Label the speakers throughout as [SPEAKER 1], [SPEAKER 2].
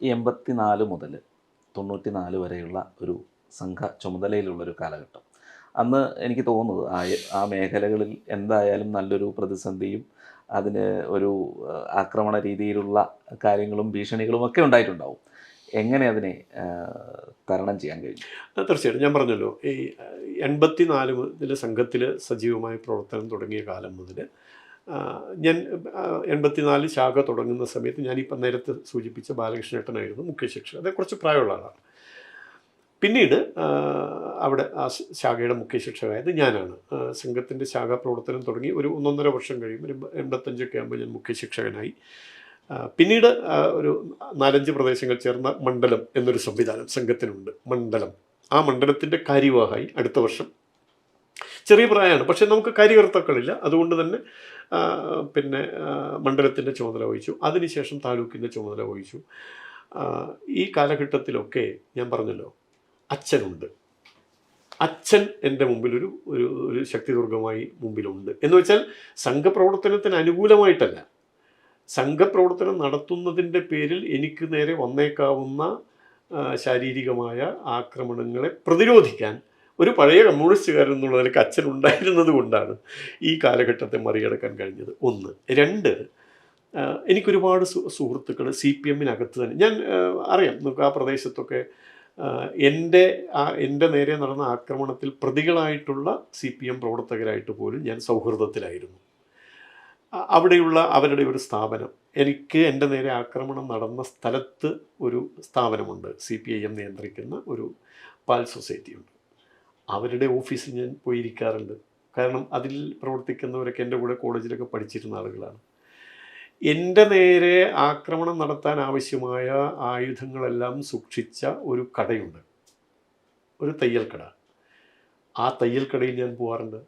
[SPEAKER 1] ഈ 84 മുതൽ 94 വരെയുള്ള ഒരു സംഘ ചുമതലയിലുള്ളൊരു കാലഘട്ടം. അന്ന് എനിക്ക് തോന്നുന്നത് ആ മേഖലകളിൽ എന്തായാലും നല്ലൊരു പ്രതിസന്ധിയും അതിന് ഒരു ആക്രമണ രീതിയിലുള്ള കാര്യങ്ങളും ഭീഷണികളും ഒക്കെ ഉണ്ടായിട്ടുണ്ടാവും. എങ്ങനെ അതിനെ തരണം ചെയ്യാൻ കഴിയും?
[SPEAKER 2] തീർച്ചയായിട്ടും ഞാൻ പറഞ്ഞല്ലോ, ഈ 84 മുതൽ സംഘത്തിൽ സജീവമായ പ്രവർത്തനം തുടങ്ങിയ കാലം മുതൽ ഞാൻ 84 ശാഖ തുടങ്ങുന്ന സമയത്ത് ഞാനിപ്പം നേരത്തെ സൂചിപ്പിച്ച ബാലകൃഷ്ണേട്ടനായിരുന്നു മുഖ്യ ശിക്ഷകൻ. അത് കുറച്ച് പ്രായമുള്ള ആളാണ്. പിന്നീട് അവിടെ ആ ശാഖയുടെ മുഖ്യ ശിക്ഷകനായത് ഞാനാണ്. സംഘത്തിൻ്റെ ശാഖാ പ്രവർത്തനം തുടങ്ങി ഒരു 1.5 വർഷം കഴിയുമ്പോൾ 85 ആകുമ്പോൾ ഞാൻ മുഖ്യ ശിക്ഷകനായി. പിന്നീട് ഒരു 4-5 പ്രദേശങ്ങൾ ചേർന്ന മണ്ഡലം എന്നൊരു സംവിധാനം സംഘത്തിനുണ്ട്. മണ്ഡലം, ആ മണ്ഡലത്തിൻ്റെ കാര്യവാഹായി അടുത്ത വർഷം. ചെറിയ പ്രായമാണ്, പക്ഷേ നമുക്ക് കാര്യകർത്താക്കളില്ല. അതുകൊണ്ട് തന്നെ പിന്നെ മണ്ഡലത്തിൻ്റെ ചുമതല വഹിച്ചു. അതിനുശേഷം താലൂക്കിൻ്റെ ചുമതല വഹിച്ചു. ഈ കാലഘട്ടത്തിലൊക്കെ ഞാൻ പറഞ്ഞല്ലോ, അച്ഛനുണ്ട്. അച്ഛൻ എൻ്റെ മുമ്പിൽ ഒരു ശക്തിദുർഗമായി മുമ്പിലുണ്ട്. എന്ന് വെച്ചാൽ സംഘപ്രവർത്തനത്തിന് അനുകൂലമായിട്ടല്ല, സംഘപ്രവർത്തനം നടത്തുന്നതിൻ്റെ പേരിൽ എനിക്ക് നേരെ വന്നേക്കാവുന്ന ശാരീരികമായ ആക്രമണങ്ങളെ പ്രതിരോധിക്കാൻ ഒരു പഴയ കമ്മ്യൂണിസ്റ്റുകാരൻ എന്നുള്ള നിലയ്ക്ക് അച്ഛൻ ഉണ്ടായിരുന്നത് കൊണ്ടാണ് ഈ കാലഘട്ടത്തെ മറികടക്കാൻ കഴിഞ്ഞത്. 1. 2, എനിക്കൊരുപാട് സുഹൃത്തുക്കൾ CPM-നകത്ത് തന്നെ. ഞാൻ അറിയാം, നമുക്ക് ആ പ്രദേശത്തൊക്കെ എൻ്റെ നേരെ നടന്ന ആക്രമണത്തിൽ പ്രതികളായിട്ടുള്ള CPM പ്രവർത്തകരായിട്ട് പോലും ഞാൻ സൗഹൃദത്തിലായിരുന്നു. അവിടെയുള്ള അവരുടെ ഒരു സ്ഥാപനം, എനിക്ക് എൻ്റെ നേരെ ആക്രമണം നടന്ന സ്ഥലത്ത് ഒരു സ്ഥാപനമുണ്ട്, CPIM നിയന്ത്രിക്കുന്ന ഒരു പാൽ സൊസൈറ്റിയുണ്ട്. അവരുടെ ഓഫീസിൽ ഞാൻ പോയിരിക്കാറുണ്ട്. കാരണം അതിൽ പ്രവർത്തിക്കുന്നവരൊക്കെ എൻ്റെ കൂടെ കോളേജിലൊക്കെ പഠിച്ചിരുന്ന ആളുകളാണ്. എൻ്റെ നേരെ ആക്രമണം നടത്താൻ ആവശ്യമായ ആയുധങ്ങളെല്ലാം സൂക്ഷിച്ച ഒരു കടയുണ്ട്, ഒരു തയ്യൽ കട. ആ തയ്യൽ കടയിൽ ഞാൻ പോകാറുണ്ട്.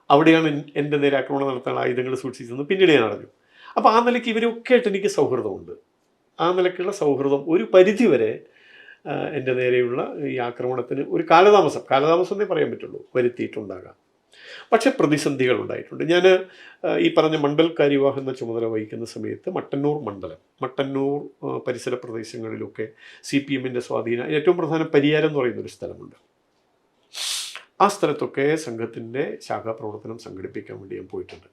[SPEAKER 2] അവിടെയാണ് എൻ്റെ നേരെ ആക്രമണം നടത്താൻ ആയുധങ്ങൾ സൂക്ഷിച്ചതെന്ന് പിന്നീട് ഞാൻ അറിഞ്ഞു. അപ്പോൾ ആ നിലയ്ക്ക് ഇവരൊക്കെ ആയിട്ട് എനിക്ക് സൗഹൃദമുണ്ട്. ആ നിലയ്ക്കുള്ള സൗഹൃദം ഒരു പരിധിവരെ എൻ്റെ നേരെയുള്ള ഈ ആക്രമണത്തിന് ഒരു കാലതാമസം എന്നേ പറയാൻ പറ്റുള്ളൂ, വരുത്തിയിട്ടുണ്ടാകാം. പക്ഷേ പ്രതിസന്ധികൾ ഉണ്ടായിട്ടുണ്ട്. ഞാൻ ഈ പറഞ്ഞ മണ്ഡൽ കാര്യവാഹ് എന്ന ചുമതല വഹിക്കുന്ന സമയത്ത് മട്ടന്നൂർ പരിസര പ്രദേശങ്ങളിലൊക്കെ CPM-ൻ്റെ സ്വാധീനം, ഏറ്റവും പ്രധാന പരിയാരം എന്ന് പറയുന്നൊരു സ്ഥലമുണ്ട്. ആ സ്ഥലത്തൊക്കെ സംഘത്തിൻ്റെ ശാഖാപ്രവർത്തനം സംഘടിപ്പിക്കാൻ വേണ്ടി ഞാൻ പോയിട്ടുണ്ട്.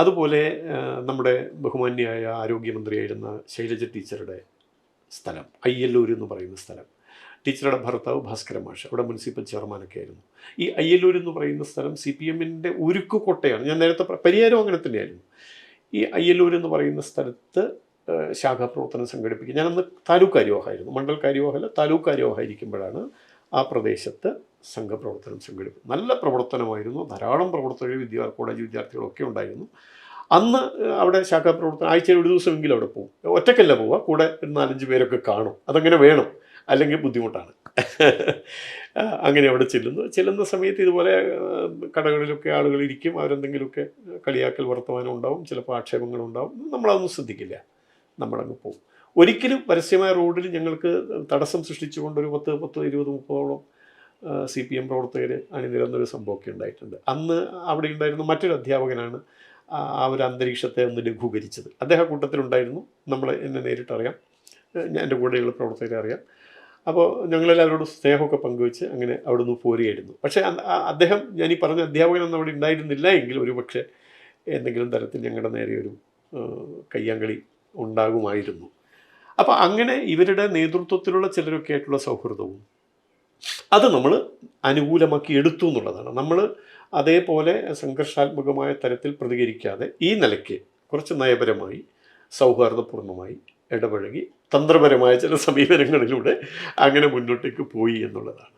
[SPEAKER 2] അതുപോലെ നമ്മുടെ ബഹുമാന്യായ ആരോഗ്യമന്ത്രിയായിരുന്ന ശൈലജ ടീച്ചറുടെ സ്ഥലം അയ്യല്ലൂർ എന്ന് പറയുന്ന സ്ഥലം, ടീച്ചറുടെ ഭർത്താവ് ഭാസ്കര മാഷ് അവിടെ മുനിസിപ്പൽ ചെയർമാനൊക്കെ ആയിരുന്നു. ഈ അയ്യല്ലൂർ എന്ന് പറയുന്ന സ്ഥലം CPM-ൻ്റെ ഉരുക്കുകോട്ടയാണ്. ഞാൻ നേരത്തെ പരിയാരം അങ്ങനെ തന്നെയായിരുന്നു. ഈ അയ്യല്ലൂർ എന്ന് പറയുന്ന സ്ഥലത്ത് ശാഖാപ്രവർത്തനം സംഘടിപ്പിക്കുക. ഞാനന്ന് താലൂക്ക് കാര്യവാഹായിരുന്നു, മണ്ഡൽ കാര്യവാഹല്ല, താലൂക്ക് കാര്യവാഹായിരിക്കുമ്പോഴാണ് ആ പ്രദേശത്ത് സംഘപ്രവർത്തനം സംഘടിപ്പിക്കും. നല്ല പ്രവർത്തനമായിരുന്നു. ധാരാളം പ്രവർത്തകർ, കോളേജ് വിദ്യാർത്ഥികളൊക്കെ ഉണ്ടായിരുന്നു. അന്ന് അവിടെ ശാഖാപ്രവർത്തനം ആഴ്ചയിൽ ഒരു ദിവസമെങ്കിലും അവിടെ പോകും. ഒറ്റയ്ക്കല്ല പോവുക, കൂടെ ഒരു 4-5 പേരൊക്കെ കാണും. അതങ്ങനെ വേണം, അല്ലെങ്കിൽ ബുദ്ധിമുട്ടാണ്. അങ്ങനെ അവിടെ ചെല്ലുന്ന സമയത്ത് ഇതുപോലെ കടകളിലൊക്കെ ആളുകൾ ഇരിക്കും. അവരെന്തെങ്കിലുമൊക്കെ കളിയാക്കൽ വർത്തമാനം ഉണ്ടാവും, ചിലപ്പോൾ ആക്ഷേപങ്ങളുണ്ടാവും. നമ്മളതൊന്നും ശ്രദ്ധിക്കില്ല, നമ്മളങ്ങ് പോകും. ഒരിക്കലും പരസ്യമായ റോഡിൽ ഞങ്ങൾക്ക് തടസ്സം സൃഷ്ടിച്ചുകൊണ്ട് ഒരു 10, 20, 30ഓളം CPM പ്രവർത്തകർ അണിനിരന്നൊരു സംഭവമൊക്കെ ഉണ്ടായിട്ടുണ്ട്. അന്ന് അവിടെ ഉണ്ടായിരുന്ന മറ്റൊരു അധ്യാപകനാണ് ആ ഒരു അന്തരീക്ഷത്തെ ഒന്ന് ലഘൂകരിച്ചത്. അദ്ദേഹം കൂട്ടത്തിലുണ്ടായിരുന്നു. എന്നെ നേരിട്ടറിയാം, എൻ്റെ കൂടെയുള്ള പ്രവർത്തകരെ അറിയാം. അപ്പോൾ ഞങ്ങളെല്ലാവരോടും സ്നേഹമൊക്കെ പങ്കുവെച്ച് അങ്ങനെ അവിടെ നിന്ന് പോരുകയായിരുന്നു. പക്ഷേ അദ്ദേഹം, ഞാനീ പറഞ്ഞ അധ്യാപകനൊന്നും അവിടെ ഉണ്ടായിരുന്നില്ല എങ്കിൽ ഒരുപക്ഷെ എന്തെങ്കിലും തരത്തിൽ ഞങ്ങളുടെ നേരെ ഒരു കയ്യാങ്കളി ഉണ്ടാകുമായിരുന്നു. അപ്പോൾ അങ്ങനെ ഇവരുടെ നേതൃത്വത്തിലുള്ള ചിലരൊക്കെ ആയിട്ടുള്ള സൗഹൃദവും അത് നമ്മൾ അനുകൂലമാക്കി എടുത്തു എന്നുള്ളതാണ്. നമ്മൾ അതേപോലെ സംഘർഷാത്മകമായ തരത്തിൽ പ്രതികരിക്കാതെ ഈ നിലയ്ക്ക് കുറച്ച് നയപരമായി സൗഹാർദ്ദപൂർണ്ണമായി ഇടപഴകി തന്ത്രപരമായ ചില സമീപനങ്ങളിലൂടെ അങ്ങനെ മുന്നോട്ടേക്ക് പോയി എന്നുള്ളതാണ്.